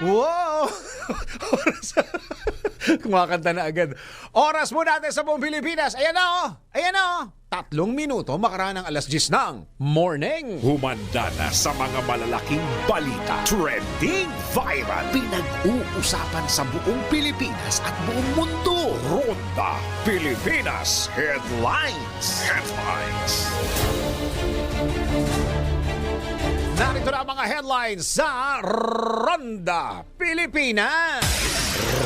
Wow! Kumakanta na agad. Oras mo natin sa buong Pilipinas. Ayan na oh! Ayan na oh! 3 minuto makaraan ng alas 10 ng morning. Humanda na sa mga malalaking balita. Trending viral. Pinag-uusapan sa buong Pilipinas at buong mundo. Ronda Pilipinas Headlines. Narito na ang mga headlines sa Ronda Pilipinas.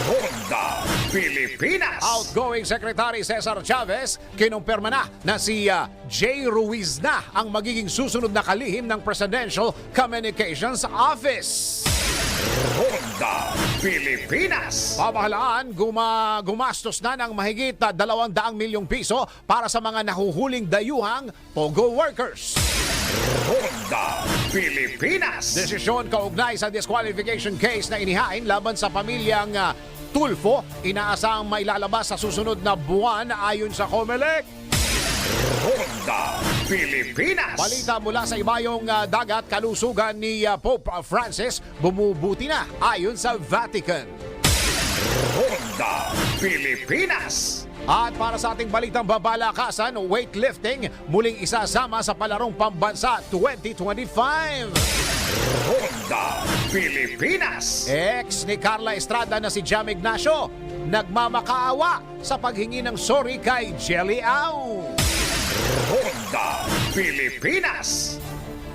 Ronda Pilipinas. Outgoing Secretary Cesar Chavez kinumpirma na si Jay Ruiz na ang magiging susunod na kalihim ng Presidential Communications Office. Ronda Pilipinas. Pamahalaan, gumastos na ng mahigit 200 milyong piso para sa mga nahuhuling dayuhang POGO workers. Ronda Pilipinas. Desisyon kaugnay sa disqualification case na inihain laban sa pamilyang Tulfo, inaasang mailalabas sa susunod na buwan ayon sa COMELEC. Ronda Pilipinas. Balita mula sa ibayong dagat, kalusugan ni Pope Francis bumubuti na ayon sa Vatican. Ronda Pilipinas. At para sa ating balitang babalakasan, weightlifting muling isasama sa palarong pambansa 2025. Ronda Pilipinas. Ex ni Carla Estrada na si Jam Ignacio nagmamakaawa sa paghingi ng sorry kay Jelly Au. Ronda Pilipinas.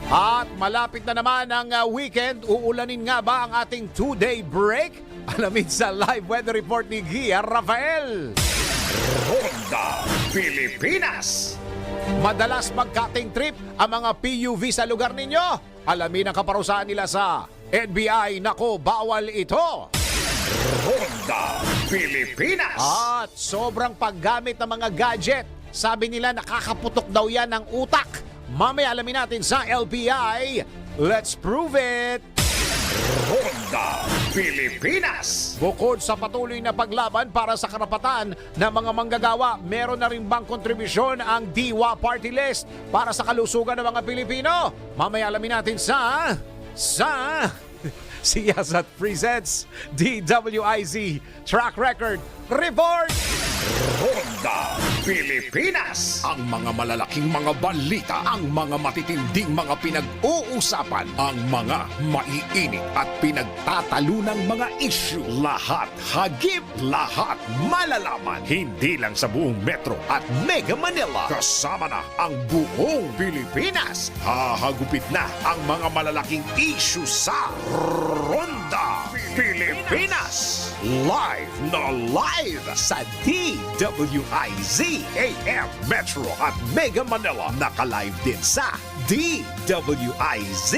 At malapit na naman ang weekend, uulanin nga ba ang ating 2-day break? Alamin sa live weather report ni Gia Rafael. Ronda Pilipinas. Madalas mag-cutting trip ang mga PUV sa lugar ninyo. Alamin ang kaparusahan nila sa NBI. Nako, bawal ito. Ronda Pilipinas. At sobrang paggamit ng mga gadget. Sabi nila nakakaputok daw yan ng utak. Mamaya alamin natin sa LPI. Let's prove it. Ronda Pilipinas. Bukod sa patuloy na paglaban para sa karapatan ng mga manggagawa, meron na rin bang kontribusyon ang Diwa Party List para sa kalusugan ng mga Pilipino? Mamaya alamin natin sa Siyasat presents DWIZ Track Record Report. Ronda Pilipinas. Ang mga malalaking mga balita, ang mga matitinding mga pinag-uusapan, ang mga maiinit at pinagtatalunang mga issue. Lahat hagip, lahat malalaman. Hindi lang sa buong Metro at Mega Manila. Kasama na ang buong Pilipinas. Hahagupit na ang mga malalaking issue sa Ronda Pilipinas. Live na live sa DWIZ AM Metro at Mega Manila. Naka-live din sa DWIZ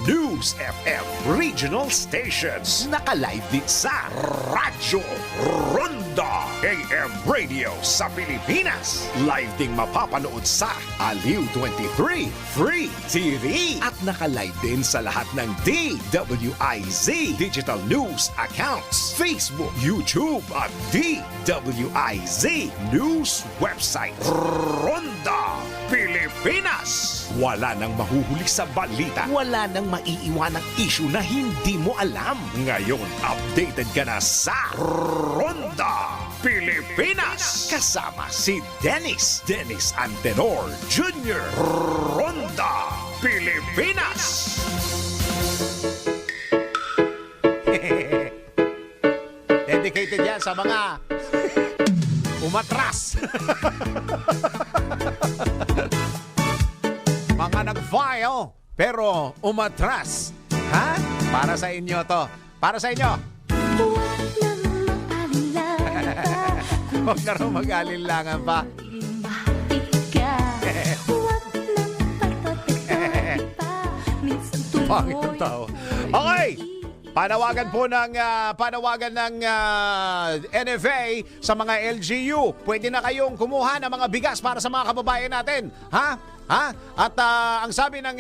News FM Regional Stations. Naka-live din sa Radyo Ronda AM Radio sa Pilipinas. Live ding mapapanood sa Aliw 23 Free TV. At naka-live din sa lahat ng DWIZ Digital News accounts, Facebook, YouTube at DWIZ News website. Ronda Pilipinas. Wala nang mahuhuli sa balita. Wala nang maiiwanang issue na hindi mo alam. Ngayon, updated ka na sa Ronda Pilipinas. Kasama si Dennis Antenor Jr. Ronda Pilipinas. Dedicated yan sa mga umatras. Mga nag-file pero umatras. Ha? Para sa inyo to. Para sa inyo. Huwag na rin mag-alinlangan pa. Pangit ang tao. Okay. Panawagan ng NFA sa mga LGU. Pwede na kayong kumuha ng mga bigas para sa mga kababayan natin. Ha? At ang sabi ng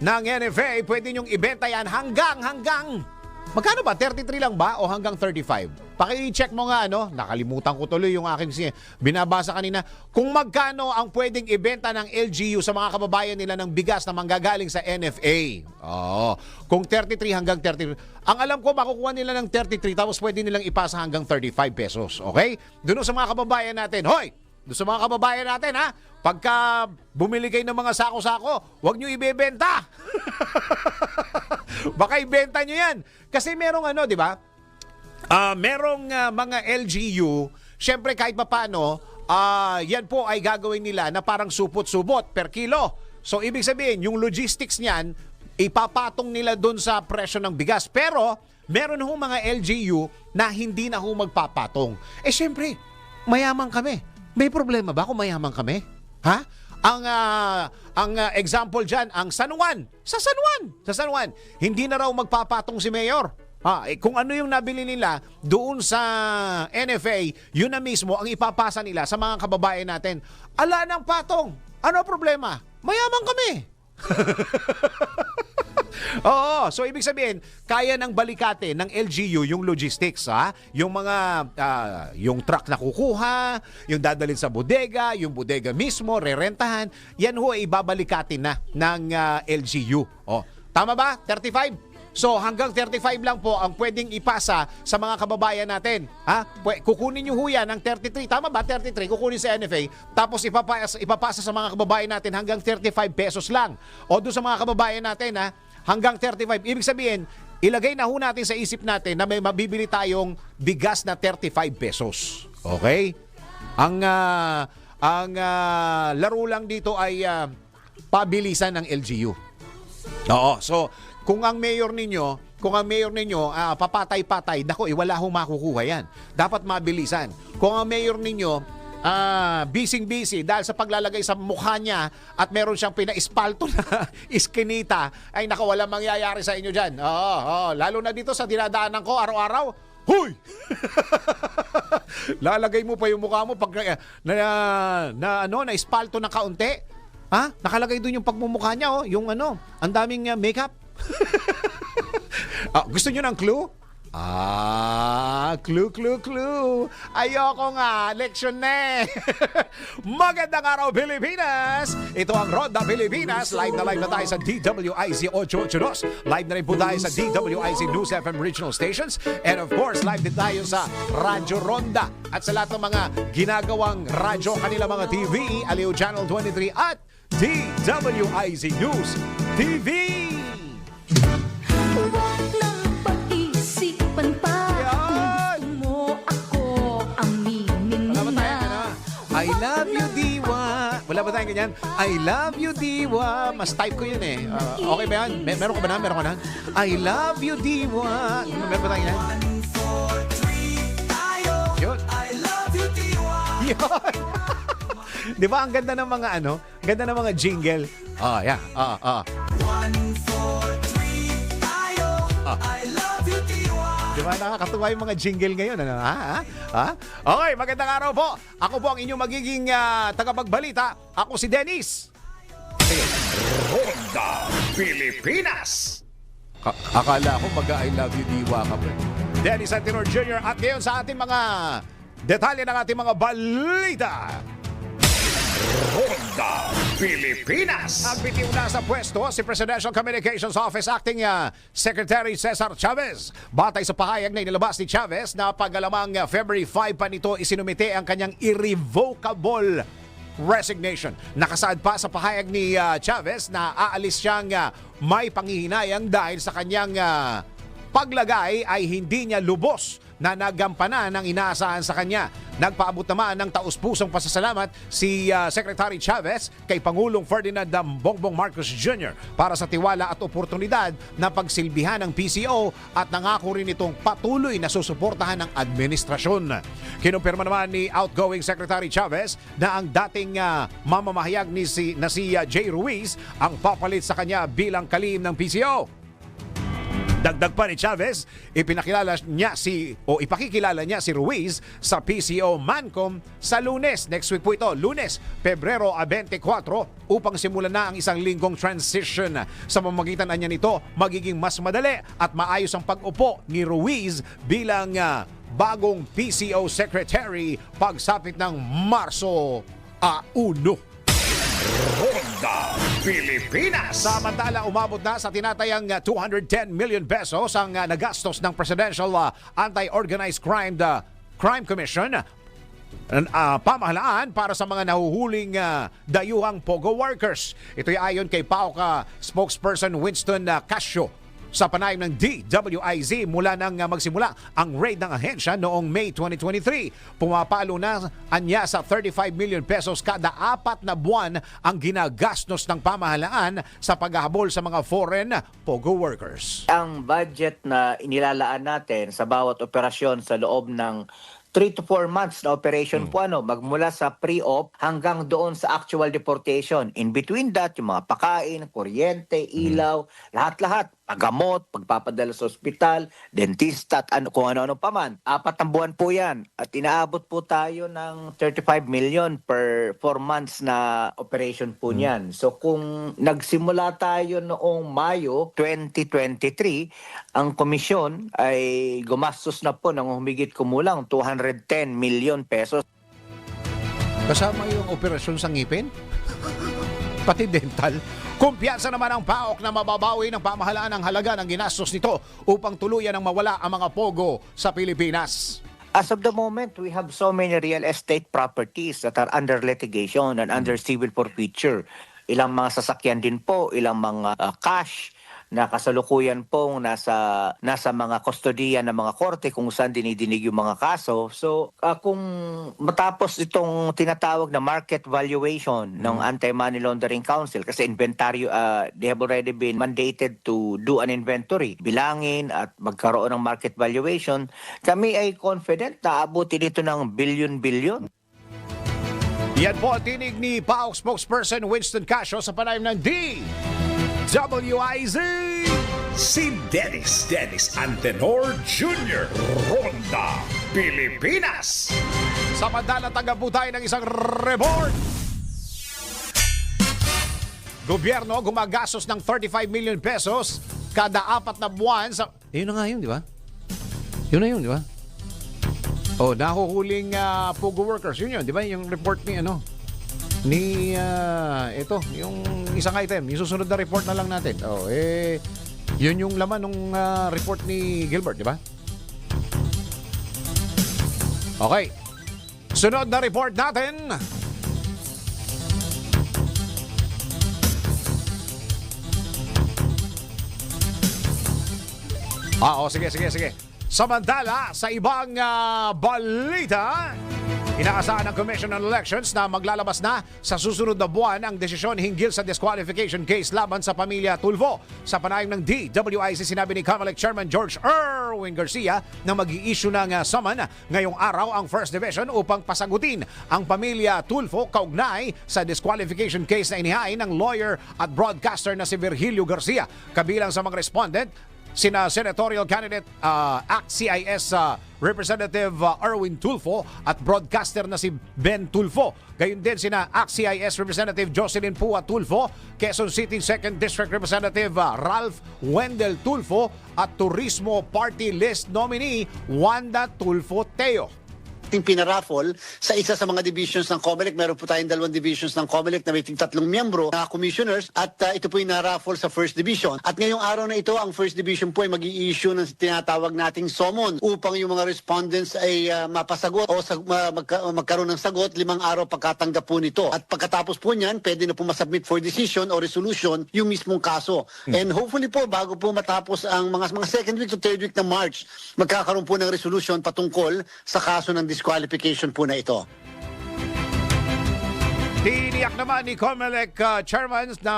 NFA, pwede nyong ibenta yan hanggang Magkano ba? 33 lang ba o hanggang 35? Paki-check mo nga nakalimutan ko tuloy yung aking binabasa kanina. Kung magkano ang pwedeng ibenta ng LGU sa mga kababayan nila ng bigas na manggagaling sa NFA. Kung 33 hanggang 33. Ang alam ko, makukuha nila ng 33 tapos pwede nilang ipasa hanggang 35 pesos. Okay? Doon sa mga kababayan natin. Hoy! Doon sa mga kababayan natin, ha? Pagka bumili kayo ng mga sako-sako, huwag nyo ibebenta. Baka ibenta nyo yan. Kasi merong di ba? Merong mga LGU, syempre kahit papaano, yan po ay gagawin nila na parang supot-subot per kilo. So, ibig sabihin, yung logistics niyan, ipapatong nila doon sa presyo ng bigas. Pero, meron hong mga LGU na hindi na magpapatong. Syempre, mayaman kami. May problema ba kung mayaman kami? Ha? Ang example dyan, ang San Juan. Sa San Juan. Hindi na raw magpapatong si Mayor. Kung ano yung nabili nila doon sa NFA, yun na mismo ang ipapasa nila sa mga kababayan natin. Ala ng patong. Ano problema? Mayaman kami. Oo, so ibig sabihin, kaya ng balikate ng LGU yung logistics, yung mga yung truck na kukuha, yung dadalhin sa bodega, yung bodega mismo rerentahan, yan ho ay ibabalikatin na ng LGU. Tama ba? 35? So hanggang 35 lang po ang pwedeng ipasa sa mga kababayan natin. Kukunin nyo ho yan ng 33. Tama ba? 33. Kukunin sa NFA. Tapos ipapasa sa mga kababayan natin hanggang 35 pesos lang. O doon sa mga kababayan natin, hanggang 35. Ibig sabihin, ilagay na ho natin sa isip natin na may mabibili tayong bigas na 35 pesos. Okay? Ang laro lang dito ay pabilisan ng LGU. Oo, so kung ang mayor ninyo, papatay-patay, wala hong makukuha yan. Dapat mabilisan. Kung ang mayor ninyo, busy dahil sa paglalagay sa mukha niya at meron siyang pinaispalto na iskinita, ay wala mangyayari sa inyo dyan. Lalo na dito sa dinadaanan ko araw-araw. Huy! Lalagay mo pa yung mukha mo pag na ispalto na kaunti. Nakalagay doon yung pagmumukha niya, yung ang daming makeup. Gusto niyo ng clue? Clue. Ayoko nga, leksyon na Magandang araw, Pilipinas! Ito ang Ronda Pilipinas. Live na tayo sa DWIZ 882. Live na rin po tayo sa DWIZ News FM Regional Stations. And of course, live din tayo sa Radyo Ronda. At sa lahat ng mga ginagawang radyo, kanila mga TV, Aliw Channel 23 at DWIZ News TV. Huwag na pag-isipan pa kung mo ako aminin mo na. I love you, Diwa. Wala ba tayong ganyan? I love you, Diwa. Mas type ko yun Okay ba yan? Meron ka ba na? I love you, Diwa. Meron ba tayong ganyan? 1, 4, 3, tayo. Yun. I love you, Diwa. Yun. Di ba ang ganda ng mga ganda ng mga jingle. Yeah. 1, 4, 3, tayo. I love you, Diwa. Di ba nakakatuwa yung mga jingle ngayon? Okay, magandang araw po. Ako po ang inyong magiging tagapagbalita. Ako si Dennis. Ronda Pilipinas. Akala ko I love you, Diwa ka pa. Dennis Antinor Jr. At ngayon sa ating mga detalye ng ating mga balita. Ronda Pilipinas. Nagbitiw na sa pwesto si Presidential Communications Office Acting Secretary Cesar Chavez. Batay sa pahayag na inilabas ni Chavez na pag-alamang February 5 pa nito isinumite ang kanyang irrevocable resignation. Nakasaad pa sa pahayag ni Chavez na aalis siyang may panghihinayang dahil sa kanyang paglagay ay hindi niya lubos na nagampanan ng inaasahan sa kanya. Nagpaabot naman ng taus-pusong pasasalamat si Secretary Chavez kay Pangulong Ferdinand Bongbong Marcos Jr. para sa tiwala at oportunidad na pagsilbihan ng PCO at nangako rin itong patuloy na susuportahan ng administrasyon. Kinumpirma naman ni outgoing Secretary Chavez na ang dating mamamahayag na si Jay Ruiz ang papalit sa kanya bilang kalihim ng PCO. Dagdag pa ni Chavez, ipakikilala niya si Ruiz sa PCO Mancom sa Lunes. Next week po ito, Lunes, Pebrero 24, upang simulan na ang isang linggong transition. Sa pamamagitan niya nito, magiging mas madali at maayos ang pag-upo ni Ruiz bilang bagong PCO Secretary pagsapit ng Marso 1. Ronda Pilipinas. Samantala, umabot na sa tinatayang 210 million pesos ang nagastos ng Presidential Anti-Organized Crime Commission pamahalaan para sa mga nahuhuling dayuhang POGO workers. Ito'y ayon kay PAOK spokesperson Winston Casio. Sa panayam ng DWIZ mula nang magsimula ang raid ng ahensya noong May 2023. Pumapalo na anya sa 35 million pesos kada 4 na buwan ang ginagastos ng pamahalaan sa paghahabol sa mga foreign POGO workers. Ang budget na inilalaan natin sa bawat operasyon sa loob ng 3 to 4 months na operation po magmula sa pre-op hanggang doon sa actual deportation. In between that, yung mga pakain, kuryente, ilaw, lahat-lahat, paggamot, pagpapadala sa ospital, dentista at kung ano-ano pa man. 4 na buwan po yan. At inaabot po tayo ng 35 million per 4 months na operation po niyan. So kung nagsimula tayo noong Mayo 2023, ang komisyon ay gumastos na po ng humigit kumulang 210 million pesos. Kasama yung operasyon sa ngipin? Pati dental? Kumpiyansa naman ang PAOK na mababawi ng pamahalaan ang halaga ng ginastos nito upang tuluyan ang mawala ang mga POGO sa Pilipinas. As of the moment, we have so many real estate properties that are under litigation and under civil forfeiture. Ilang mga sasakyan din po, ilang mga cash na kasalukuyan pong nasa mga kustodiya ng mga korte kung saan dinidinig yung mga kaso. So, kung matapos itong tinatawag na market valuation ng Anti-Money Laundering Council, kasi inventaryo, they have already been mandated to do an inventory, bilangin at magkaroon ng market valuation, kami ay confident na abutin ito ng billion-billion. Yan po ang tinig ni PAOK spokesperson Winston Casio sa panayam ng DWIZ. Si Dennis Antenor Jr. Ronda Pilipinas. Samantala, tanggap po tayo ng isang report. Gobyerno gumagastos ng 35 million pesos kada 4 na buwan sa... Yun na nga yun, di ba? Yun na yun, di ba? Oh, nahuhuling POGO workers. Yun, di ba? Yung report ni ito, yung isang item, yung susunod na report na lang natin. Oh, yun yung laman ng report ni Gilbert, di ba? Okay. Sunod na report natin. Sige. Samantala, sa ibang balita, inaasahan ng Commission on Elections na maglalabas na sa susunod na buwan ang desisyon hinggil sa disqualification case laban sa pamilya Tulfo. Sa panayam ng DWIC, sinabi ni COMELEC Chairman George Erwin Garcia na mag-i-issue ng summon ngayong araw ang First Division upang pasagutin ang pamilya Tulfo kaugnay sa disqualification case na inihain ng lawyer at broadcaster na si Virgilio Garcia. Kabilang sa mga respondent, sina senatorial candidate ACT-CIS Representative Erwin Tulfo at broadcaster na si Ben Tulfo. Gayun din sina ACT-CIS Representative Jocelyn Pua Tulfo, Quezon City 2nd District Representative Ralph Wendell Tulfo at Turismo Party List nominee Wanda Tulfo Teo. Pinaraffle sa isa sa mga divisions ng COMELEC. Meron po tayong 2 divisions ng COMELEC na may 3 miyembro na commissioners at ito po yung na-raffle sa first division. At ngayong araw na ito, ang first division po ay mag-i-issue ng tinatawag nating summon upang yung mga respondents ay mapasagot o magkaroon ng sagot 5 araw pagkatanggap po nito. At pagkatapos po niyan, pwede na po masubmit for decision o resolution yung mismong kaso. And hopefully po, bago po matapos ang mga second week to third week ng March, magkakaroon po ng resolution patungkol sa kaso ng disqualification po na ito. Tiniyak naman ni COMELEC Chairman na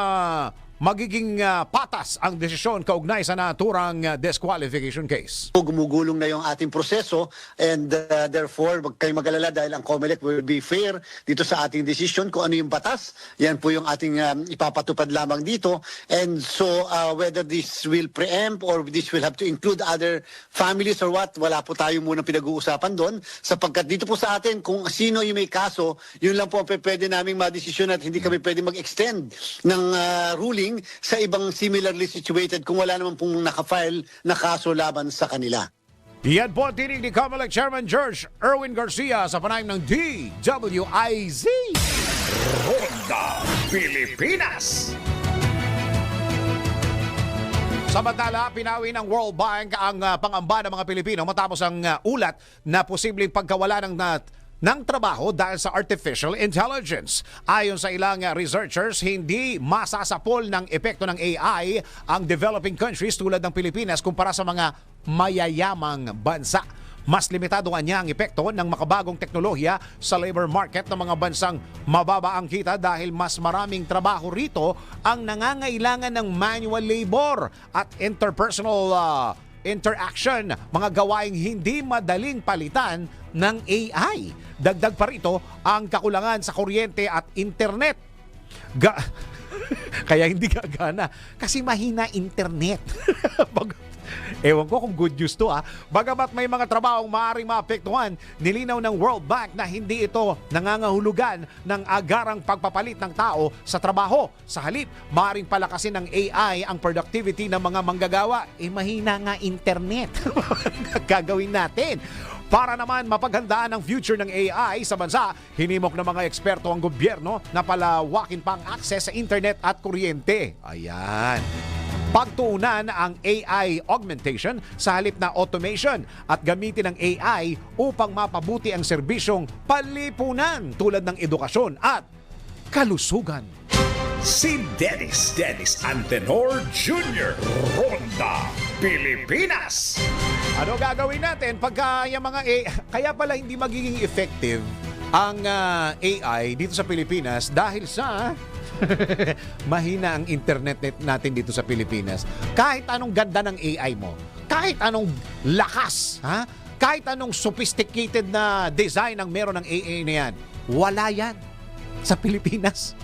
magiging patas ang desisyon kaugnay sa naturang disqualification case. Gumugulong na yung ating proseso and therefore wag kayong mag-alala dahil ang COMELEC will be fair dito sa ating decision kung ano yung batas. Yan po yung ating ipapatupad lamang dito. And so whether this will preempt or this will have to include other families or what, wala po tayo muna pinag-uusapan doon sapagkat dito po sa atin kung sino yung may kaso, yun lang po ang pwede naming madesisyon at hindi kami pwede mag-extend ng ruling sa ibang similarly situated kung wala naman pong nakafile na kaso laban sa kanila. Yan po ang tinig ni COMELEC Chairman George Erwin Garcia sa panayam ng DWIZ. Ronda Pilipinas. Samantala, pinawi ng World Bank ang pangamba ng mga Pilipino matapos ang ulat na posibleng pagkawala ng trabaho dahil sa artificial intelligence. Ayon sa ilang researchers, hindi masasapol ng epekto ng AI ang developing countries tulad ng Pilipinas kumpara sa mga mayayamang bansa. Mas limitado niya ang epekto ng makabagong teknolohiya sa labor market ng mga bansang mababa ang kita dahil mas maraming trabaho rito ang nangangailangan ng manual labor at interpersonal interaction, mga gawaing hindi madaling palitan ng AI. Dagdag pa rito ang kakulangan sa kuryente at internet. Kaya hindi gagana kasi mahina internet. Ewan ko kung good news to Bagamat may mga trabahong maaaring maapektuhan, nilinaw ng World Bank na hindi ito nangangahulugan ng agarang pagpapalit ng tao sa trabaho. Sa halip, maaaring palakasin ng AI ang productivity ng mga manggagawa. Mahina nga internet. Gagawin natin. Para naman mapaghandaan ang future ng AI sa bansa, hinimok ng mga eksperto ang gobyerno na palawakin pa ang access sa internet at kuryente. Ayan. Pagtuunan ang AI augmentation sa halip na automation at gamitin ang AI upang mapabuti ang serbisyong palipunan tulad ng edukasyon at kalusugan. Si Dennis Antenor Jr. Ronda Pilipinas. Ano gagawin natin pagka yung mga AI, kaya pala hindi magiging effective ang AI dito sa Pilipinas dahil sa mahina ang internet natin dito sa Pilipinas. Kahit anong ganda ng AI mo, kahit anong lakas, kahit anong sophisticated na design ang meron ng AI na yan, wala yan sa Pilipinas.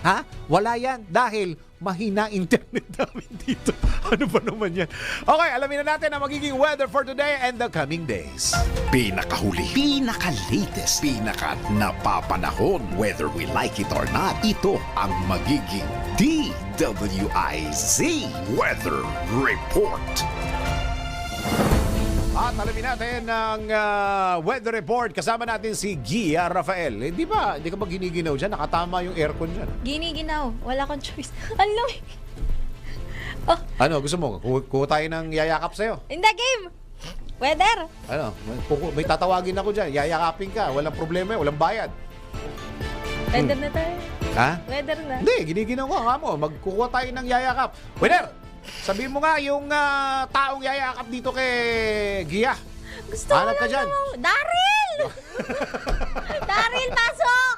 Wala yan dahil mahina internet namin dito. Ano ba naman yan? Okay, alamin na natin ang magiging weather for today and the coming days. Pinakahuli, pinaka-latest, pinaka-napapanahon. Whether we like it or not, ito ang magiging DWIZ Weather Report. At alamin natin ang weather report. Kasama natin si Gia Rafael. Hindi ka ba giniginaw dyan? Nakatama yung aircon dyan. Giniginaw. Wala akong choice. Ang lamig. Ano, gusto mo? Kuha tayo ng yayakap sa'yo. Hindi, game! Weather! Ano, may tatawagin ako dyan. Yayakapin ka. Walang problema, walang bayad. Weather na tayo. Weather na. Hindi, giniginaw ko. Magkukuha tayo ng yayakap. Winner! Sabihin mo nga yung taong yayakap dito kay Gia. Gusto ko hanap ka lang dyan. Daryl! Daryl, pasok!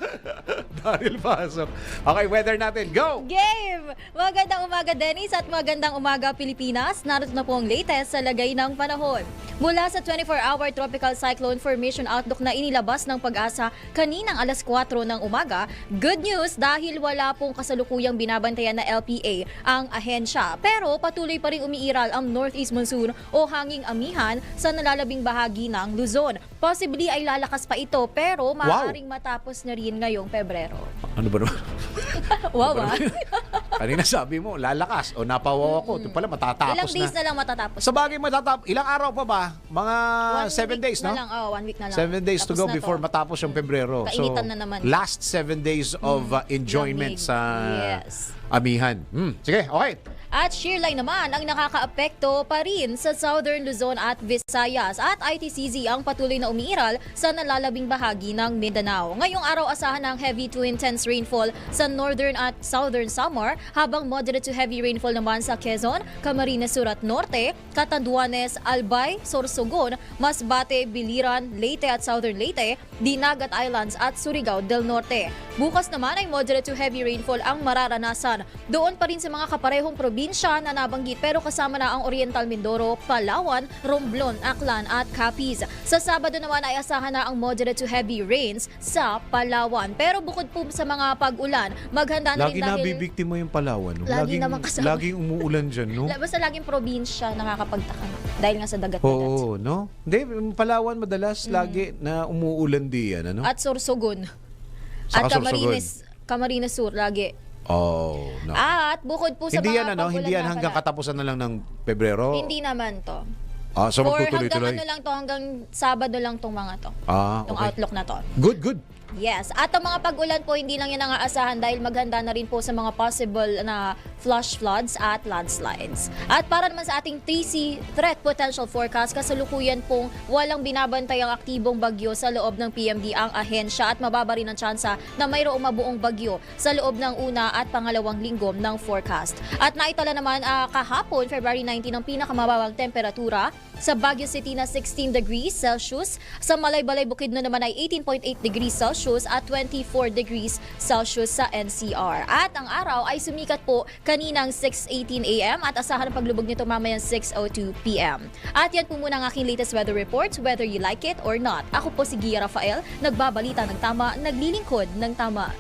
Daryl, pasok. Okay, weather natin. Go! Game! Magandang umaga, Dennis, at magandang umaga, Pilipinas. Narito na po ang latest sa lagay ng panahon. Mula sa 24-hour Tropical Cyclone Formation Outlook na inilabas ng Pag-asa kaninang alas 4 ng umaga, good news dahil wala pong kasalukuyang binabantayan na LPA ang ahensya. Pero patuloy pa rin umiiral ang northeast monsoon o hanging amihan sa nalalabing bahagi ng Luzon. Possibly ay lalakas pa ito pero maaaring matapos na rin ngayong Pebrero. Ano ba naman? Wow, Kanina sabi mo, lalakas. O napawaw ako. Ito pala, matatapos Ilang days na. na lang matatapos. Sa bagay matatapos. Ilang araw pa ba? Mga 7 days, no? 1 week na lang. 7 days to Tapos go na before matapos yung Pebrero. Kainitan na naman. Last 7 days of enjoyment Lamig. sa Yes. amihan. Sige, okay. At shearline naman ang nakakaapekto pa rin sa Southern Luzon at Visayas. At ITCZ ang patuloy na umiiral sa nalalabing bahagi ng Mindanao. Ngayong araw asahan ng heavy to intense rainfall sa Northern at Southern Samar, habang moderate to heavy rainfall naman sa Quezon, Camarines Sur at Norte, Catanduanes, Albay, Sorsogon, Masbate, Biliran, Leyte at Southern Leyte, Dinagat Islands at Surigao del Norte. Bukas naman ay moderate to heavy rainfall ang mararanasan. Doon pa rin sa mga kaparehong probinsya na nabanggit, pero kasama na ang Oriental Mindoro, Palawan, Romblon, Aklan at Capiz. Sa Sabado naman ay asahan na ang moderate to heavy rains sa Palawan. Pero bukod po sa mga pag-ulan, maghanda na Lagi rin dahil... nabibiktima yung Palawan. No? Lagi naman kasama. Laging umuulan dyan, no? Basta laging probinsya nakakapagtaka. Dahil nga sa dagat-dagat. Oo, no? Hindi, yung Palawan madalas lagi na umuulan diyan, ano? At Sorsogon. Saka At Sorsogon. Camarines Sur, lagi. Oh, no. At bukod po sa Hindi mga yan, ano? pag-ulan Hindi yan nga hanggang pala. katapusan na lang ng Pebrero. Hindi naman to. Ah, so Or hanggang magtutuloy-tuloy. ano lang to, hanggang Sabado lang tong mga to. Ah, Tong okay. outlook na to. Good, good. Yes. At ang mga pag-ulan po, hindi lang yan ang aasahan dahil maghanda na rin po sa mga possible na flash floods at landslides. At para naman sa ating 3C threat potential forecast, kasalukuyan pong walang binabantay ang aktibong bagyo sa loob ng PMD ang ahensya, at mababa rin ang tsansa na mayroong mabuong bagyo sa loob ng una at pangalawang linggo ng forecast. At naitala naman kahapon, February 19, ang pinakamababang temperatura sa Baguio City na 16 degrees Celsius. Sa Malaybalay, Bukidnon naman ay 18.8 degrees Celsius at 24 degrees Celsius sa NCR. At ang araw ay sumikat po kaninang 6:18 a.m. at asahan ang paglubog nito mamayang 6:02 p.m. At yan po muna ang aking latest weather reports, whether you like it or not. Ako po si Gia Rafael, nagbabalita ng tama, naglilingkod ng tama.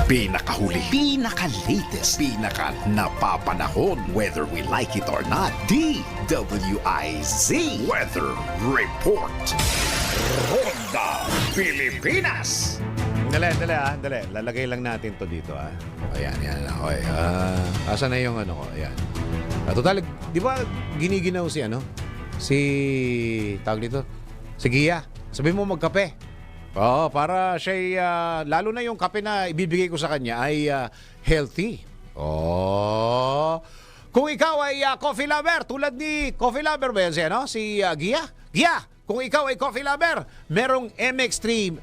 Pinakahuli, pinaka-latest, pinaka-napapanahon, whether we like it or not. DWIZ Weather Report. Ronda Pilipinas. Dali. Lalagay lang natin to dito, ah. Ayan. Okay. Asa na yung ano ko? Ayan. Total, di ba giniginaw si ano? Tawag dito? Si Gia. Sabi mo magkape. Oo, para siya, lalo na yung kape na ibibigay ko sa kanya ay healthy. Oh. Kung ikaw ay coffee lover, tulad ni coffee lover ba yan siya, no? Si Gia? Gia, kung ikaw ay coffee lover, merong MX3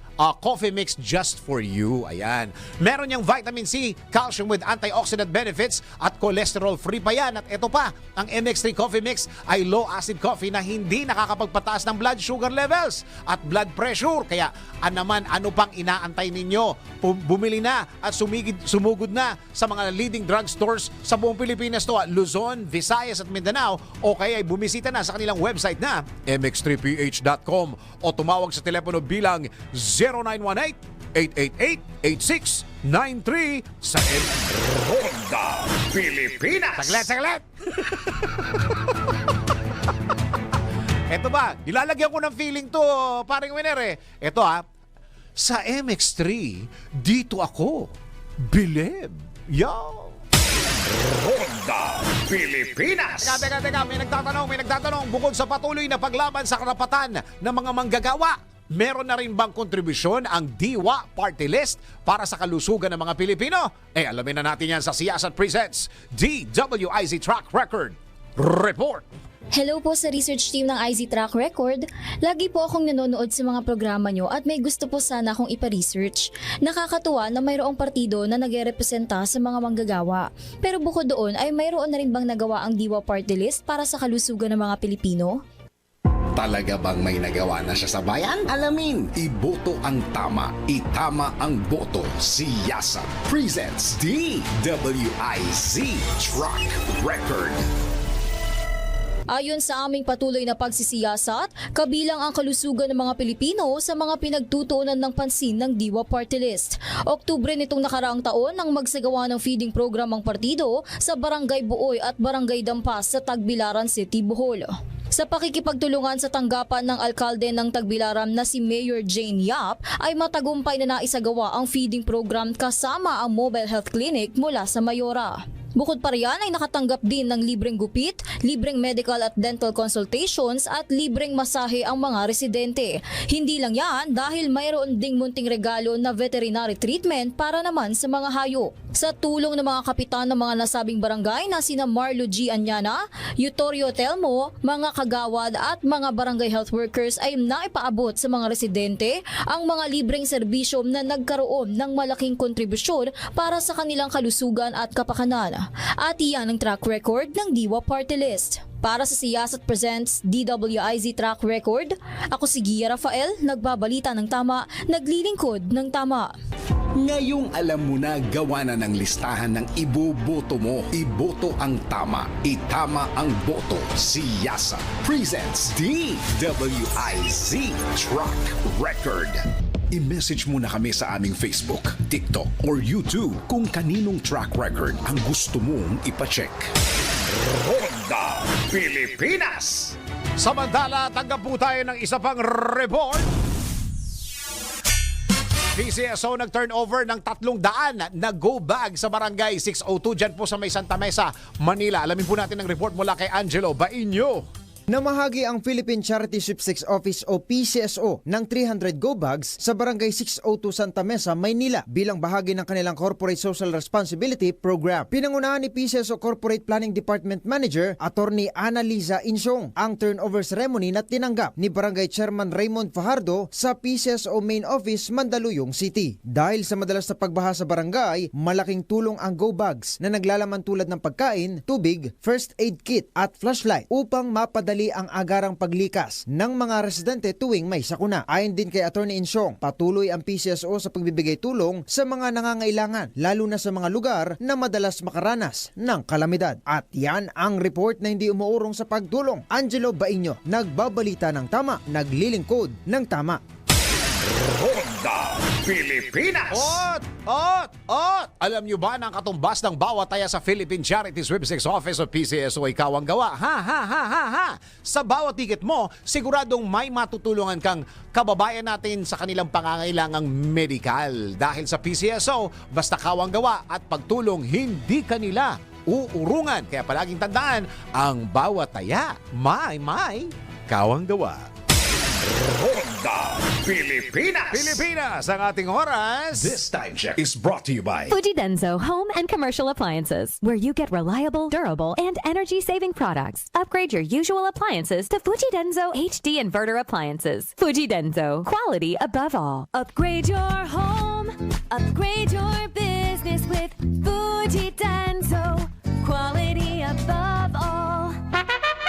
coffee mix just for you. Ayan. Meron niyang vitamin C, calcium with antioxidant benefits at cholesterol-free pa yan. At ito pa, ang MX3 coffee mix ay low-acid coffee na hindi nakakapagpataas ng blood sugar levels at blood pressure. Kaya ano pang inaantay ninyo? Bumili na at sumugod na sa mga leading drugstores sa buong Pilipinas to, Luzon, Visayas at Mindanao, o kaya ay bumisita na sa kanilang website na mx3ph.com o tumawag sa telepono bilang 0918-888-8693 sa Ronda Pilipinas. Saglit! Eto ba, ilalagyan ko ng feeling to, paring winner eh. Eto sa MX3, dito ako. Bilib. Yo! Ronda Pilipinas. Teka, may nagtatanong, bukod sa patuloy na paglaban sa karapatan ng mga manggagawa, meron na rin bang kontribusyon ang Diwa Party List para sa kalusugan ng mga Pilipino? Alamin na natin yan sa Siyasat Presents DWIZ Track Record Report. Hello po sa research team ng IZ Track Record. Lagi po akong nanonood sa mga programa nyo at may gusto po sana akong ipa-research. Nakakatuwa na mayroong partido na nagrepresenta sa mga manggagawa. Pero bukod doon ay mayroon na rin bang nagawa ang Diwa Party List para sa kalusugan ng mga Pilipino? Talaga bang may nagawa na siya sa bayan? Alamin, iboto ang tama, itama ang boto. Siyasa presents DWIZ Track Record. Ayon sa aming patuloy na pagsisiyasat, kabilang ang kalusugan ng mga Pilipino sa mga pinagtutuunan ng pansin ng Diwa Party List. Oktubre nitong nakaraang taon nang magsagawa ng feeding program ang partido sa Barangay Buoy at Barangay Dampas sa Tagbilaran City, Bohol. Sa pakikipagtulungan sa tanggapan ng alkalde ng Tagbilaran na si Mayor Jane Yap, ay matagumpay na naisagawa ang feeding program kasama ang mobile health clinic mula sa Mayora. Bukod pa riyan ay nakatanggap din ng libreng gupit, libreng medical at dental consultations at libreng masahe ang mga residente. Hindi lang yan dahil mayroon ding munting regalo na veterinary treatment para naman sa mga hayop. Sa tulong ng mga kapitan ng mga nasabing barangay na sina Marlo G. Anyana, Eutorio Telmo, mga kagawad at mga barangay health workers ay naipaabot sa mga residente ang mga libreng serbisyo na nagkaroon ng malaking kontribusyon para sa kanilang kalusugan at kapakanan. At iyan ang track record ng Diwa Party List. Para sa Siyasat Presents DWIZ Track Record, ako si Gia Rafael, nagbabalita ng tama, naglilingkod ng tama. Ngayong alam mo na gawa na ng listahan ng iboboto mo. Iboto ang tama. Itama ang boto. Siyasa presents DWIZ Track Record. I-message mo na kami sa aming Facebook, TikTok, or YouTube kung kaninong track record ang gusto mong ipacheck. Ronda Pilipinas! Samantala, tanggap po tayo ng isa pang report. PCSO nag-turnover ng 300 na go bag sa barangay 602 dyan po sa may Santa Mesa, Manila. Alamin po natin ang report mula kay Angelo Bainyo. Namahagi ang Philippine Charity Sweepstakes Office o PCSO ng 300 go bags sa Barangay 602 Santa Mesa, Maynila bilang bahagi ng kanilang Corporate Social Responsibility Program. Pinangunahan ni PCSO Corporate Planning Department Manager Attorney Annaliza Insyong ang turnover ceremony na tinanggap ni Barangay Chairman Raymond Fajardo sa PCSO Main Office, Mandaluyong City. Dahil sa madalas na pagbaha sa barangay, malaking tulong ang go bags na naglalaman tulad ng pagkain, tubig, first aid kit at flashlight upang mapadali ang agarang paglikas ng mga residente tuwing may sakuna. Ayon din kay Attorney Insyong, patuloy ang PCSO sa pagbibigay tulong sa mga nangangailangan, lalo na sa mga lugar na madalas makaranas ng kalamidad. At yan ang report na hindi umuurong sa pagtulong. Angelo Bainyo, nagbabalita ng tama, naglilingkod ng tama. Ronda Pilipinas! Ot! Alam nyo ba na ang katumbas ng bawat taya sa Philippine Charity Sweepstakes Office o PCSO ay ikaw ang gawa? Ha! Sa bawat ticket mo, siguradong may matutulungan kang kababayan natin sa kanilang pangangailangang medikal. Dahil sa PCSO, basta kawang gawa at pagtulong, hindi kanila uurungan. Kaya palaging tandaan, ang bawat taya, may kawang gawa. Ronda Pilipinas! Ang ating oras. This time check is brought to you by Fuji Denso Home and Commercial Appliances, where you get reliable, durable, and energy-saving products. Upgrade your usual appliances to Fuji Denso HD Inverter Appliances. Fuji Denso, quality above all. Upgrade your home, upgrade your business with Fuji Denso, quality above all.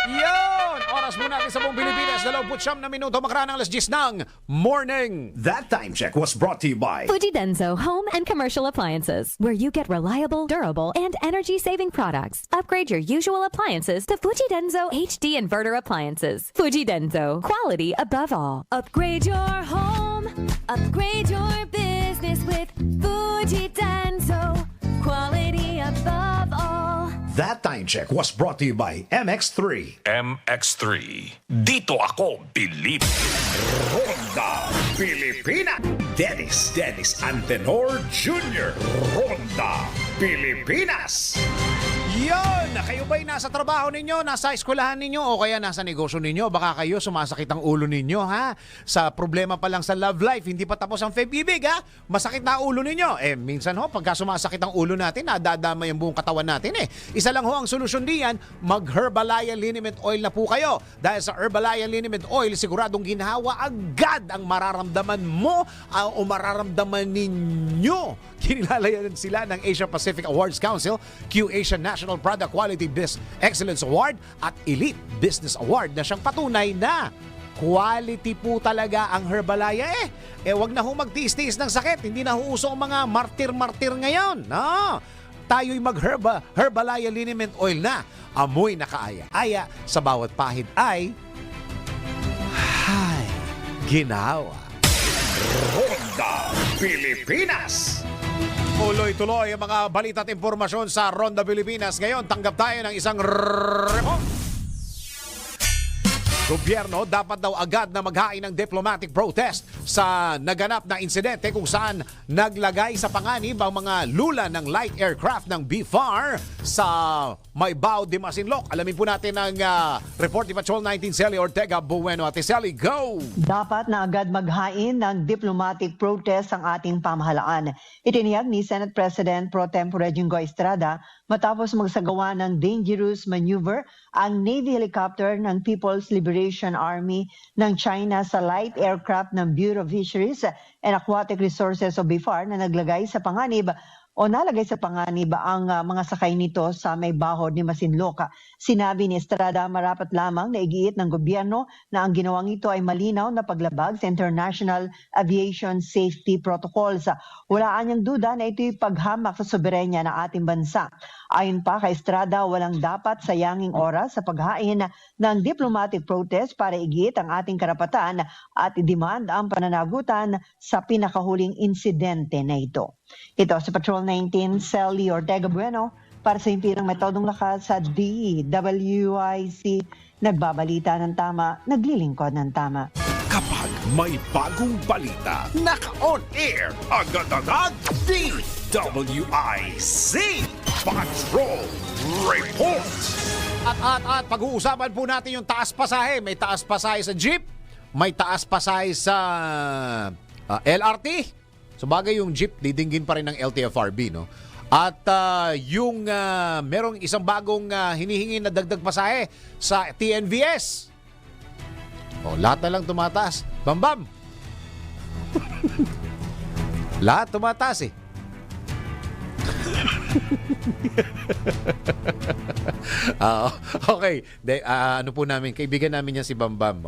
Yon! Oras mo natin sa buong Pilipinas. 29 na minuto makaraan ng alas 10 ng morning. That time check was brought to you by Fuji Denso Home and Commercial Appliances, where you get reliable, durable, and energy-saving products. Upgrade your usual appliances to Fuji Denso HD Inverter Appliances. Fuji Denso, quality above all. Upgrade your home, upgrade your business with Fuji Denso, quality above all. That time check was brought to you by MX3. MX3. Dito ako, Bilib. Ronda Pilipinas. Dennis Antenor Jr. Ronda Pilipinas. Yon! Kayo ba'y nasa trabaho ninyo, nasa eskwelahan ninyo, o kaya nasa negosyo ninyo? Baka kayo sumasakit ang ulo ninyo, ha? Sa problema pa lang sa love life, hindi pa tapos ang Feb-ibig, ha? Masakit na ulo ninyo. Minsan ho, pagka sumasakit ang ulo natin, nadadama yung buong katawan natin, Isa lang ho ang solusyon diyan, mag-Herbalaya Liniment Oil na po kayo. Dahil sa Herbalaya Liniment Oil, siguradong ginhawa agad ang mararamdaman mo o mararamdaman ninyo. Kinilalayan sila ng Asia Pacific Awards Council, Q Asia National Product Quality Business Excellence Award at Elite Business Award na siyang patunay na quality po talaga ang Herbalaya wag na ho magtiis-tiis ng sakit. Hindi na ho uso ang mga martir-martir ngayon. No. Tayo'y mag-Herbalaya Liniment Oil na. Amoy na kaaya-aya sa bawat pahid ay ginawa. Ronda Pilipinas. Tuloy-tuloy ang mga balita at impormasyon sa Ronda Pilipinas. Ngayon, tanggap tayo ng isang report. gobyerno dapat daw agad na maghain ng diplomatic protest sa naganap na insidente kung saan naglagay sa panganib ang mga lula ng light aircraft ng BFAR sa Maybao de Masinloc. Alamin po natin ang report ni Patrol 19 Sally Ortega Bueno. Ate Sally, go! Dapat na agad maghain ng diplomatic protest ang ating pamahalaan. Itiniyag ni Senate President Pro Tempore Jinggoy Estrada matapos magsagawa ng dangerous maneuver ang Navy helicopter ng People's Liberation Army ng China sa light aircraft ng Bureau of Fisheries and Aquatic Resources o BFAR na naglagay sa panganib o nalagay sa panganib ang mga sakay nito sa may bahod ni Masinloc. Sinabi ni Estrada marapat lamang na igiit ng gobyerno na ang ginawang ito ay malinaw na paglabag sa International Aviation Safety Protocols. Wala anyang duda na ito'y paghamak sa soberenya ng ating bansa. Ayon pa kay Estrada, walang dapat sayanging oras sa paghain ng diplomatic protest para igiit ang ating karapatan at idemand ang pananagutan sa pinakahuling insidente na ito. Ito si Patrol 19, Sally Ortega Bueno, para sa Impirang Metodong Lakas sa DWIC. Nagbabalita ng tama, naglilingkod ng tama. Kapag may bagong balita, naka-on air, agad-agad, DWIC Patrol Report. At pag-uusapan po natin yung taas pasahe. May taas pasahe sa jeep, may taas pasahe sa LRT. So bagay yung jeep, didinggin pa rin ng LTFRB, no? At yung merong isang bagong hinihingi na dagdag pasahe sa TNVS. O, lahat na lang tumataas. Bambam! Lahat tumataas eh. Okay. Ano po namin, kaibigan namin yan si Bambam.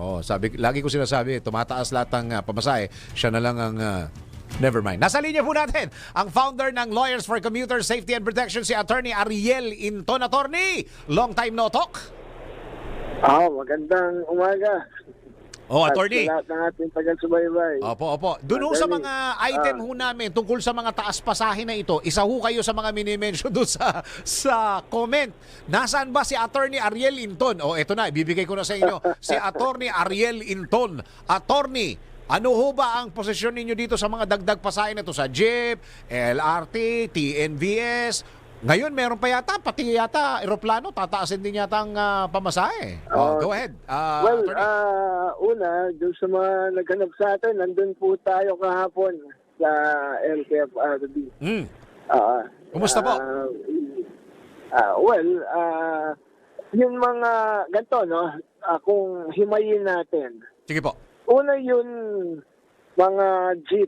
Lagi ko sinasabi, tumataas lahat ng pamasahe. Siya na lang ang... never mind. Nasa linya po natin ang founder ng Lawyers for Commuter Safety and Protection, si Attorney Ariel Inton. Attorney, long time no talk. Magandang umaga. Attorney. At sa lahat ng ating tagal-subaybay. Opo. Doon ho sa mga item ho namin tungkol sa mga taas pasahe na ito, isa ho kayo sa mga minimension doon sa comment. Nasaan ba si Attorney Ariel Inton? Eto na, ibibigay ko na sa inyo. Si Attorney Ariel Inton. Attorney, ano ho ba ang posisyon ninyo dito sa mga dagdag pasahe na ito sa jeep, LRT, TNVS? Ngayon, meron pa yata, pati yata aeroplano, tataasin din yata ang pamasahe. Go ahead. Una, doon sa mga naghanap sa atin, nandun po tayo kahapon sa LTFRB. Kumusta po? Yung mga ganito, no? Kung himayin natin. Sige po. Una yun, mga jeep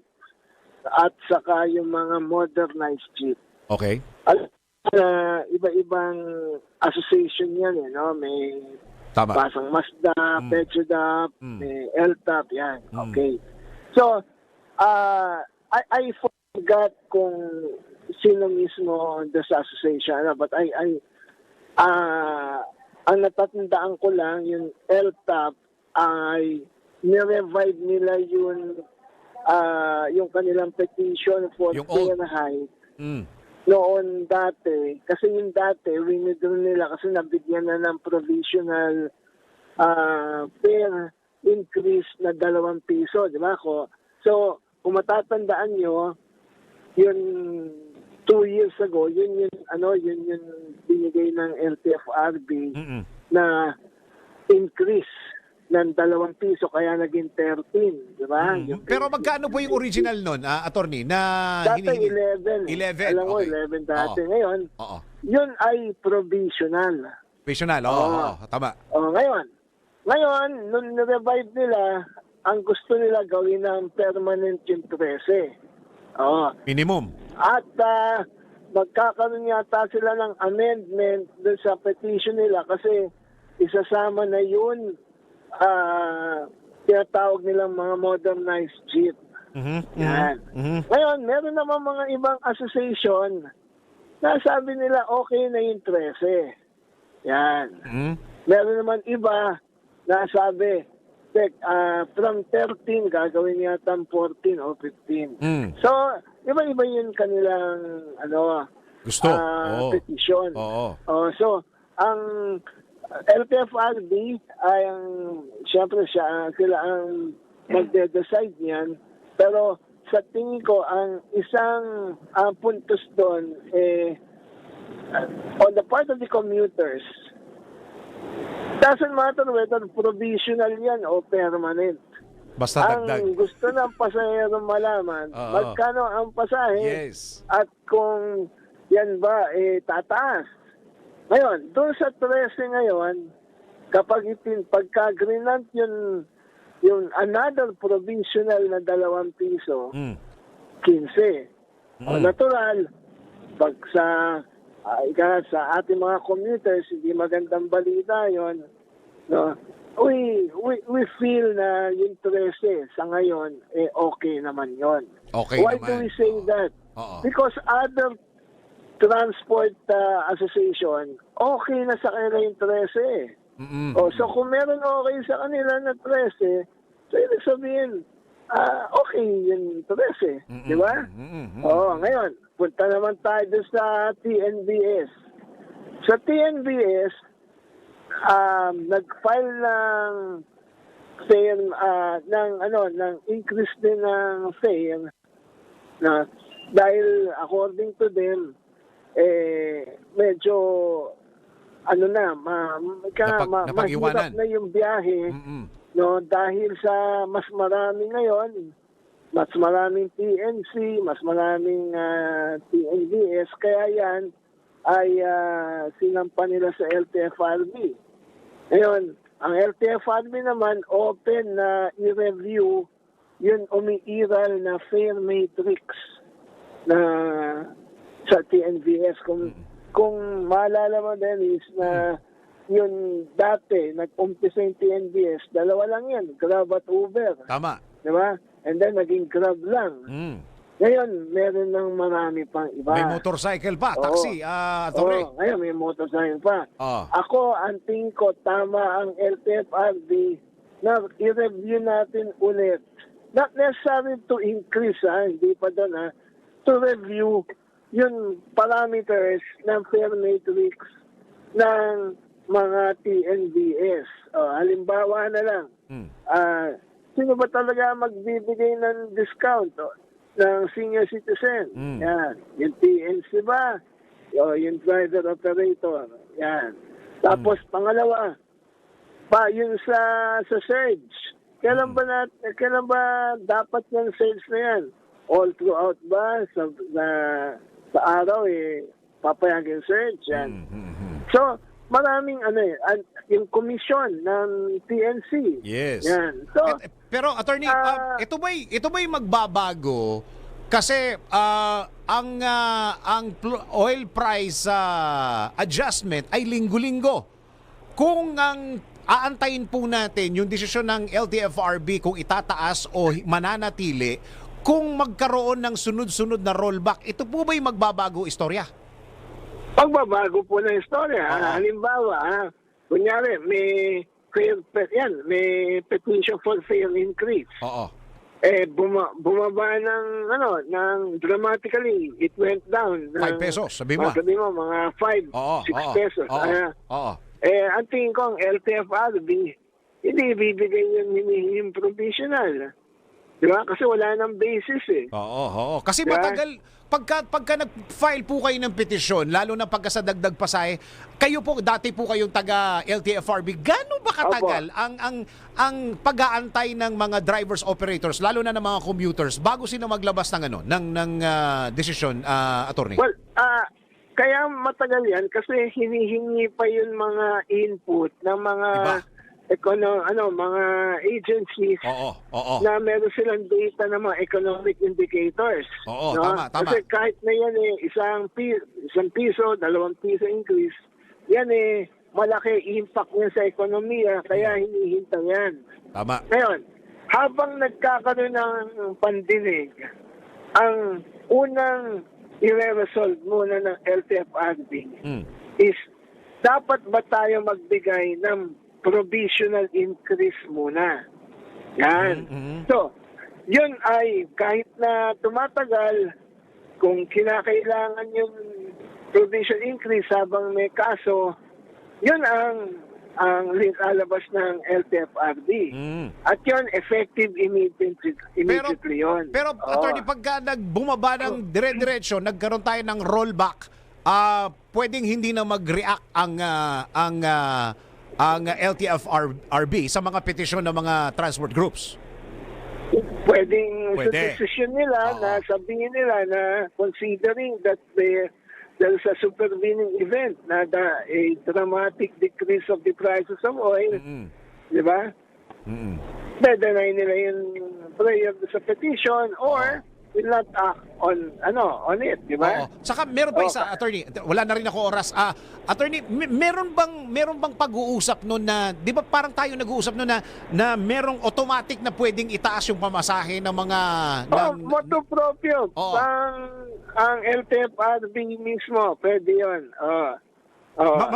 at saka yung mga modernized jeep. Okay. Iba-ibang association yan, no? May Tama. Pasang Mazda, Petrodap, may LTAP, yan. Okay. So, I forgot kung sino mismo sa association, but ang natatandaan ko lang, yung LTAP ay ni-revive nila yung kanilang petition for Yung fair old. height. Mm. Noon dati, kasi yung dati, winidraw nila kasi nabigyan na ng provisional fare increase na 2 piso, di ba? So, kung matatandaan nyo, yun 2 years ago, yun binigay ng LTFRB na increase ng 2 piso, kaya naging 13, di ba? Pero magkano po yung original nun, Attorney? Dati 11. 11. Alam mo, Okay. 11 dati. Ngayon, yun ay provisional. Provisional, tama. Ngayon, nung revive nila, ang gusto nila gawin ng permanent yung 13. Minimum. At magkakaroon yata sila ng amendment dun sa petition nila kasi isasama na yun tinatawag nilang mga modernized jeep. Yan. Ngayon, meron naman mga ibang association na sabi nila okay na yung 13. Yan. Meron naman iba na sabi, from 13 gagawin yata 14 o 15. So, iba-iba yun kanilang gusto. petition. Oo. So, ang LTFRB ay siyempre sila ang magde-decide niyan. Pero sa tingin ko, ang isang puntos doon, on the part of the commuters, doesn't matter whether provisional yan o permanent. Basta Ang dagdag. gusto ng pasahero malaman, Oo. magkano ang pasahe Yes. at kung yan ba tataas. Ngayon, doon sa 13 ngayon, kapag pagka-greenant yung another provisional na 2 piso, 15. O natural, pag sa ating mga commuters, hindi magandang balita yon, no? We feel na yung 13 sa ngayon, okay naman yon. Okay Why naman. do we say that? Oo. Because other transport association, okay na sa kanila yung 13. So kung meron okay sa kanila na 13, so ibig sabihin, okay yung 13. Di ba? Ngayon, punta naman tayo doon sa TNBS. Sa TNBS, nag-file ng fare, ng increase din ng fare, na dahil according to them, medyo napag-iwanan. mahirap na yung biyahe, no, dahil sa mas marami ngayon, mas maraming TNC, mas maraming TNBS, kaya yan ay sinampa nila sa LTFRB. Ngayon, ang LTFRB naman open na i-review yung umiiral na fare matrix na sa TNBS. Kung maalala mo, Dennis, na yun dati, nag-umpisa yung TNBS, 2 lang yan, Grab at Uber. Tama. Di ba? And then, naging Grab lang. Ngayon, meron ng marami pang iba. May motorcycle pa, taxi, Atty. Ngayon, may motorcycle pa. Ako, ang tingin ko, tama ang LTFRB na i-review natin ulit. Not necessary to increase, hindi pa doon, to review yung parameters ng fare matrix ng mga TNBS. Halimbawa na lang, sino ba talaga magbibigay ng discount ng senior citizen? Yan. Yung TNC ba? Yung driver operator. Yan. Tapos pangalawa, yun sa surge. Kailan ba dapat yung surge na yan? All throughout ba? Sa araw, papayagin surge. Yan. So, maraming yung komisyon ng TNC. Yes. Yan. So, pero attorney, ito ba'y magbabago kasi ang oil price adjustment ay linggo-linggo. Kung ang aantayin po natin yung desisyon ng LTFRB kung itataas o mananatili, kung magkaroon ng sunod-sunod na rollback, ito po ba'y magbabago istorya? Pagbabago po ng istorya. Halimbawa, kunyari, may petition for fare increase. Oo. Bumaba ng dramatically. It went down. 5 pesos, sabi mo. Sabi mo, mga 5, 6 pesos. Ang tingin ko, ang LTFRB, hindi ibibigay yung provisional. Diba? Kasi wala nang basis Oo. Kasi matagal, pagka nag-file po kayo ng petisyon, lalo na pagka sa dagdag pasahe, kayo po, dati po kayong taga LTFRB, gaano ba katagal ang pag-aantay ng mga drivers operators, lalo na ng mga commuters, bago sila maglabas ng desisyon, attorney? Well, kaya matagal yan kasi hinihingi pa yung mga input ng mga mga agencies na meron silang data ng mga economic indicators. Oo, no? tama. Kasi kahit na yan isang piso, 2 piso increase, yan malaki impact niya sa ekonomiya, kaya hinihinta yan. Tama. Ngayon, habang nagkakaroon ng pandinig, ang unang i-resolve muna ng LTFRB is dapat ba tayo magbigay ng provisional increase muna. Yan. So, yun ay kahit na tumatagal, kung kinakailangan yung provisional increase habang may kaso, yun ang ang lalabas ng LTFRB. At yun, effective immediately yun. Pero Oo. attorney, pagka nagbumaba ng dire-diretso, nagkaroon tayo ng rollback, pwedeng hindi na mag-react ang LTFRB sa mga petisyon ng mga transport groups. Pwedeng Pwede. sa decision nila Oo. na sabihin nila na considering that there's a supervening event na a dramatic decrease of the prices of oil, di ba? Deny nila yung prayer sa petition or will not act on it, di ba? Oo. Saka meron pa isa, attorney, wala na rin ako oras. Attorney, meron bang pag-uusap noon na, 'di ba parang tayo nag-uusap noon na merong automatic na pwedeng itaas yung pamasahe ng mga Motu proprio. Oo. Ang LTFRB mismo, pwede 'yon.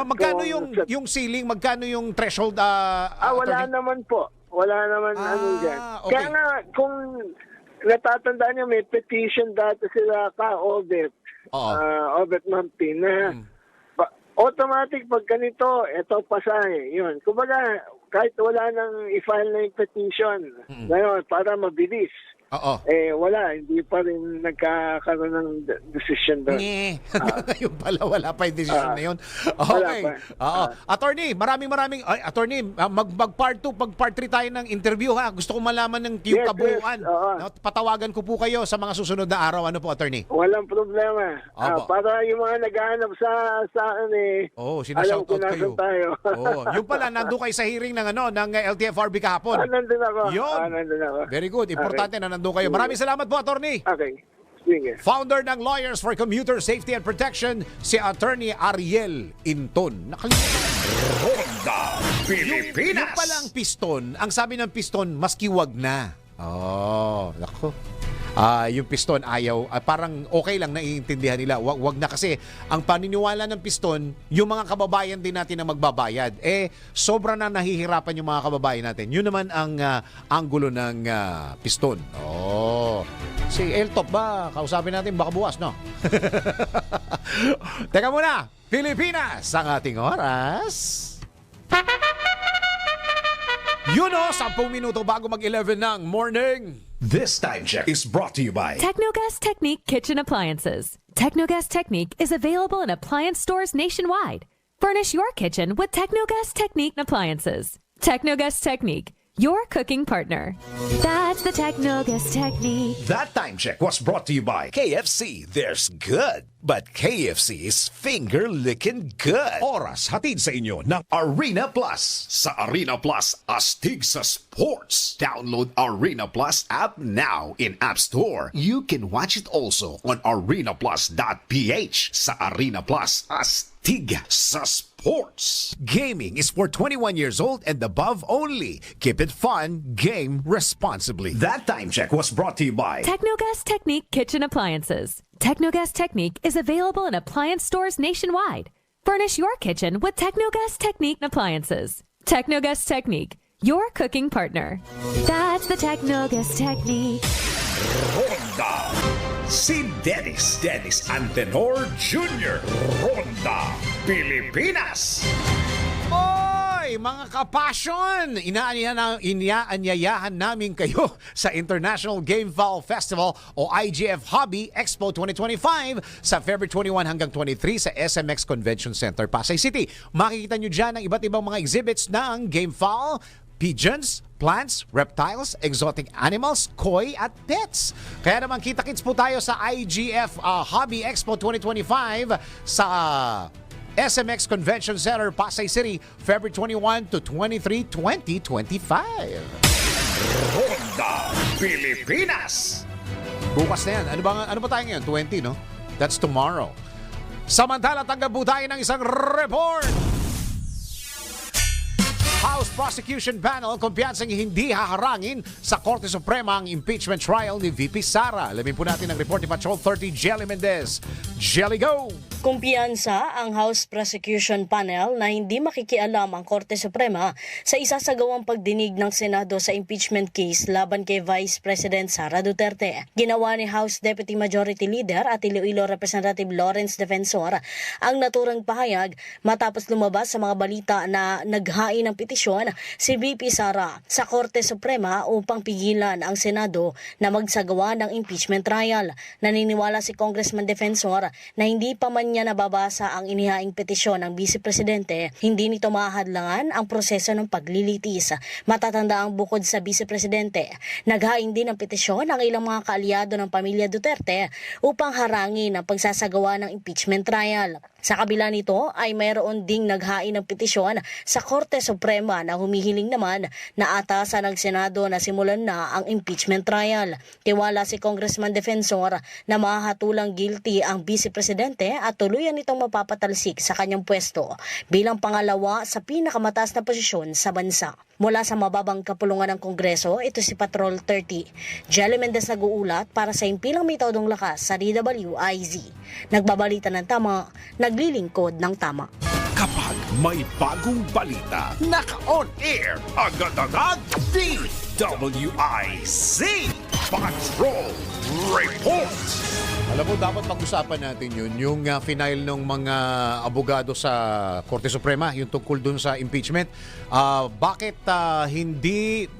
magkano yung ceiling, magkano yung threshold wala attorney? naman po. Wala naman dyan. okay. Kaya nga, kung natatandaan niyo, may petition dati sila ka-Obet, Oo. Obet Mampi, na automatic pag ganito, ito pasahe. Yun. Kumbaga, kahit wala nang i-file na yung petition, ngayon, para mabilis. Oo. Wala, hindi pa rin nagkakaroon ng decision doon. Ngayon pala, wala pa yung decision na yun. wala Okay. pa. Oo. Attorney, maraming attorney, mag part 2, pag part 3 tayo ng interview ha. Gusto ko malaman ng yung Yes, kabuuan. yes. Oo. No, patawagan ko po kayo sa mga susunod na araw. Ano po, attorney? Walang problema. Opo. Para yung mga naghahanap sa akin Oo, alam sinashout ko out kayo. nasan tayo. Oo. Yung pala, nandun kayo sa hearing ng LTFRB kahapon. Nandun ako. Yun. Nandun ako. Very good. Importante na nandun kayo. Maraming salamat po, attorney. Okay. Sige. Founder ng Lawyers for Commuter Safety and Protection, si Attorney Ariel Inton. Ronda Pilipinas. Yung palang piston, ang sabi ng piston, maski wag na. Oh, nako. Yung piston ayaw, parang okay lang naiintindihan nila. Wag na kasi ang paniniwala ng piston, yung mga kababayan din natin na magbabayad. Sobra na nahihirapan yung mga kababayan natin. Yun naman ang anggulo ng piston. Oh. Si Eltop ba? Kausapin natin baka bukas, no? Teka muna. Pilipinas, ang ating oras. Yun o, 10 minuto bago mag-11 ng morning. This time check is brought to you by Technogas Technique Kitchen Appliances. Technogas Technique is available in appliance stores nationwide. Furnish your kitchen with Technogas Technique appliances. Technogas Technique, your cooking partner. That's the Technogas Technique. That time check was brought to you by KFC, there's good. But KFC is finger-licking good. Oras hatid sa inyo ng Arena Plus. Sa Arena Plus, astig sa sports. Download Arena Plus app now in App Store. You can watch it also on arenaplus.ph. Sa Arena Plus, astig sa sports. Gaming is for 21 years old and above only. Keep it fun, game responsibly. That time check was brought to you by Technogas Technique Kitchen Appliances. Technogas Technique is available in appliance stores nationwide. Furnish your kitchen with Technogas Technique appliances. Technogas Technique, your cooking partner. That's the Technogas Technique. Ronda. Si Dennis Antenor Jr. Ronda Pilipinas. Oy, mga kapasyon! Inaanyayahan namin kayo sa International Gamefall Festival o IGF Hobby Expo 2025 sa February 21 hanggang 23 sa SMX Convention Center, Pasay City. Makikita nyo dyan ang iba't ibang mga exhibits ng Gamefall, pigeons, plants, reptiles, exotic animals, koi at pets. Kaya naman kita-kits po tayo sa IGF Hobby Expo 2025 sa SMX Convention Center, Pasay City, February 21 to 23, 2025. Ronda Pilipinas. Bukas na yan. Ano ba tayo ngayon? 20, no? That's tomorrow. Samantala, tanggap po tayo ng isang report. House Prosecution Panel kumpiyansang hindi haharangin sa Korte Suprema ang impeachment trial ni VP Sara. Alamin po natin ang report ni Patrol 30 Jelly Mendez. Jelly, go! Kumpiyansa ang House Prosecution Panel na hindi makikialam ang Korte Suprema sa isasagawang pagdinig ng Senado sa impeachment case laban kay Vice President Sara Duterte. Ginawa ni House Deputy Majority Leader at Iloilo Representative Lawrence Defensor ang naturang pahayag matapos lumabas sa mga balita na naghain ng petisyon si VP Sara sa Korte Suprema upang pigilan ang Senado na magsagawa ng impeachment trial. Naniniwala si Congressman Defensor na hindi pa man niya nababasa ang inihaing petisyon ng Vice Presidente, hindi nito mahadlangan ang proseso ng paglilitis. Matatanda ang bukod sa Vice Presidente, naghain din ng petisyon ang ilang mga kaalyado ng pamilya Duterte upang harangin ang pagsasagawa ng impeachment trial. Sa kabila nito ay mayroon ding naghain ng petisyon sa Korte Suprema na humihiling naman na atasan ng Senado na simulan na ang impeachment trial. Tiwala si Congressman Defensor na mahatulang guilty ang Vice Presidente at tuluyan nitong mapapatalsik sa kanyang pwesto bilang pangalawa sa pinakamataas na posisyon sa bansa. Mula sa mababang kapulungan ng Kongreso, ito si Patrol 30. Jelly Mendez nag-uulat para sa Impilang May Todong Lakas sa DWIZ. Nagbabalita ng tama, naglilingkod ng tama. Kapag may bagong balita, naka-on air, agad-agad, DWIZ Patrol Report. Alam mo, dapat pag-usapan natin yun, yung final ng mga abogado sa Korte Suprema, yung tungkol dun sa impeachment. Bakit hindi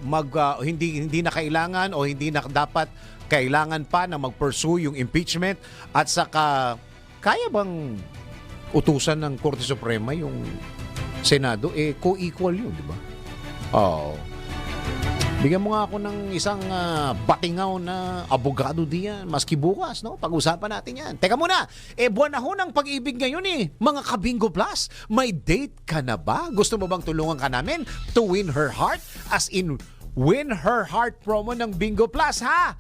na kailangan o hindi na dapat kailangan pa na mag-pursue yung impeachment at saka kaya bang utusan ng Korte Suprema yung Senado? Co-equal yun, di ba? Bigyan mo nga ako ng isang batingaw na abogado diyan. Maski bukas, no? Pag-usapan natin yan. Teka muna, buwan na ho ng pag-ibig ngayon mga ka-Bingo Plus. May date ka na ba? Gusto mo bang tulungan ka namin to win her heart? As in, win her heart promo ng Bingo Plus, ha?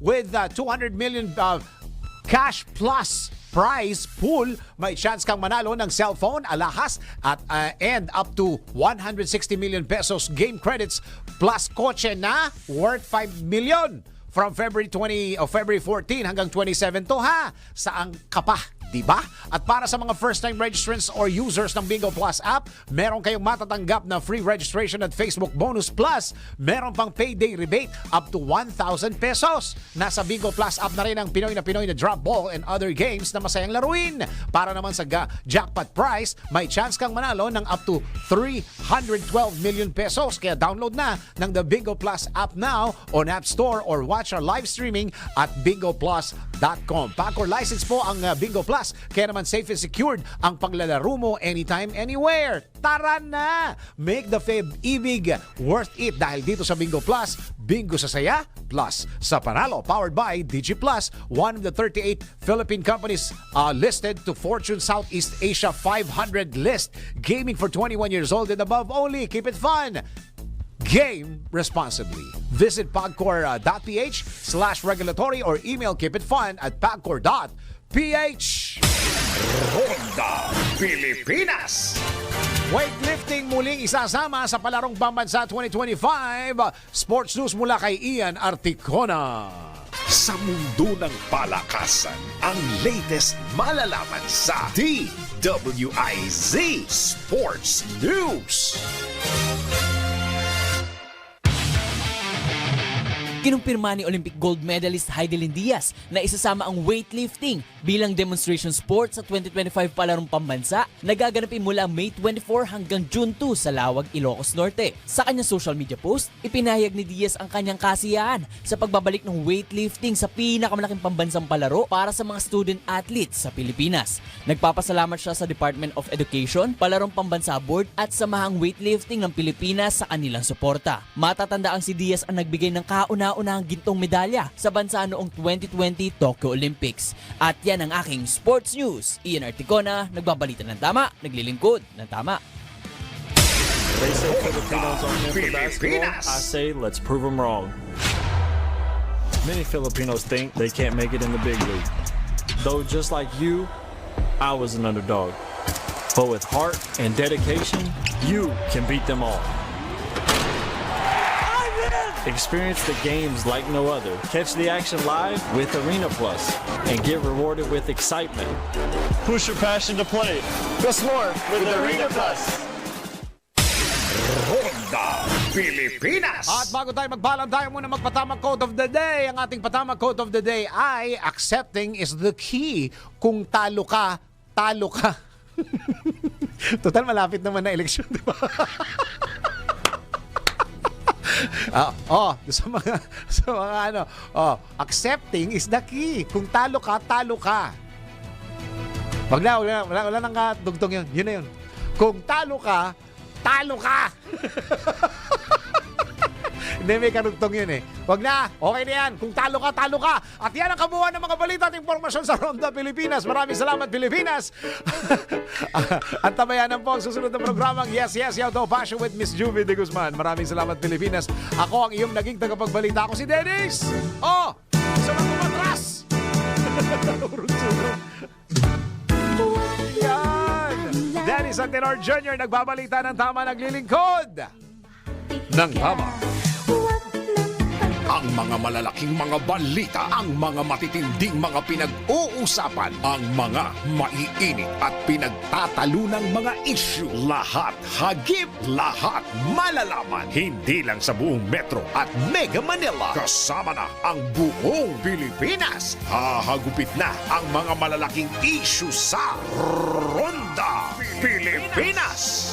With 200 million cash plus prize pool, may chance kang manalo ng cellphone, alahas at and up to 160 million pesos game credits plus kotse na worth 5 million from February 14 hanggang 27 to, ha. Saan ka pa? Diba? At para sa mga first-time registrants or users ng Bingo Plus app, meron kayong matatanggap na free registration at Facebook Bonus Plus. Meron pang payday rebate up to 1,000 pesos. Nasa Bingo Plus app na rin ang Pinoy na drop ball and other games na masayang laruin. Para naman sa jackpot prize, may chance kang manalo ng up to 312 million pesos. Kaya download na ng the Bingo Plus app now on App Store or watch our live streaming at bingoplus.com. Pag-or license po ang Bingo Plus, kaya naman safe and secured ang paglalaro mo anytime, anywhere. Tara na! Make the Feb Ibig worth it dahil dito sa Bingo Plus, bingo sa saya, plus sa panalo. Powered by DigiPlus, one of the 38 Philippine companies listed to Fortune Southeast Asia 500 list. Gaming for 21 years old and above only. Keep it fun! Game responsibly. Visit pagcor.ph/regulatory or email keepitfun@pagcor.ph. Ronda Pilipinas. Weightlifting muling isasama sa palarong pambansa 2025. Sports news mula kay Ian Articona. Sa mundo ng palakasan, ang latest malalaman sa DWIZ Sports News. Kinumpirma ni Olympic gold medalist Heidelin Diaz na isasama ang weightlifting bilang demonstration sport sa 2025 palarong pambansa na gaganapin mula May 24 hanggang June 2 sa Lawag, Ilocos Norte. Sa kanyang social media post, ipinahayag ni Diaz ang kanyang kasiyahan sa pagbabalik ng weightlifting sa pinakamalaking pambansang palaro para sa mga student athletes sa Pilipinas. Nagpapasalamat siya sa Department of Education, Palarong Pambansa Board at Samahang Weightlifting ng Pilipinas sa kanilang suporta. Matatandaan si Diaz ang nagbigay ng kauna-unahang gintong medalya sa bansa noong 2020 Tokyo Olympics. At yan ang aking sports news. Ian Articona, nagbabalita ng tama, naglilingkod ng tama. They say Filipinos are meant for basketball. I say let's prove them wrong. Many Filipinos think they can't make it in the big league. Though just like you, I was an underdog. But with heart and dedication, you can beat them all. I did! Experience the games like no other. Catch the action live with Arena Plus and get rewarded with excitement. Push your passion to play. Plus more with Arena Plus. Ronda Pilipinas. At bago tayo magbalang, tayo muna magpatamang quote of the day. Ang ating patamang quote of the day ay, accepting is the key. Kung talo ka, talo ka. Total, malapit naman na eleksyon, di ba? sa mga ano, accepting is the key. Kung talo ka, talo ka. Wala nang dugtong yun. Yun na yun. Kung talo ka, talo ka. Hindi, may karugtong yun eh. Wag na, okay na yan. Kung talo ka, talo ka. At yan ang kabuuan ng mga balita at impormasyon sa Ronda Pilipinas. Maraming salamat, Pilipinas. At tabayanan po ang susunod na programang Yes, Yes, Yaw to Passion with Miss Juvie de Guzman. Maraming salamat, Pilipinas. Ako ang iyong naging tagapagbalita. Ako si Dennis. Isa lang kumatras. Urong-surong. Yan. Dennis Antenor Jr. nagbabalita ng tama, naglilingkod ng tama. Ang mga malalaking mga balita, ang mga matitinding mga pinag-uusapan, ang mga maiinit at pinagtatalunang mga issue. Lahat hagip, lahat malalaman. Hindi lang sa buong Metro at Mega Manila. Kasama na ang buong Pilipinas. Hahagupit na ang mga malalaking issue sa Ronda Pilipinas.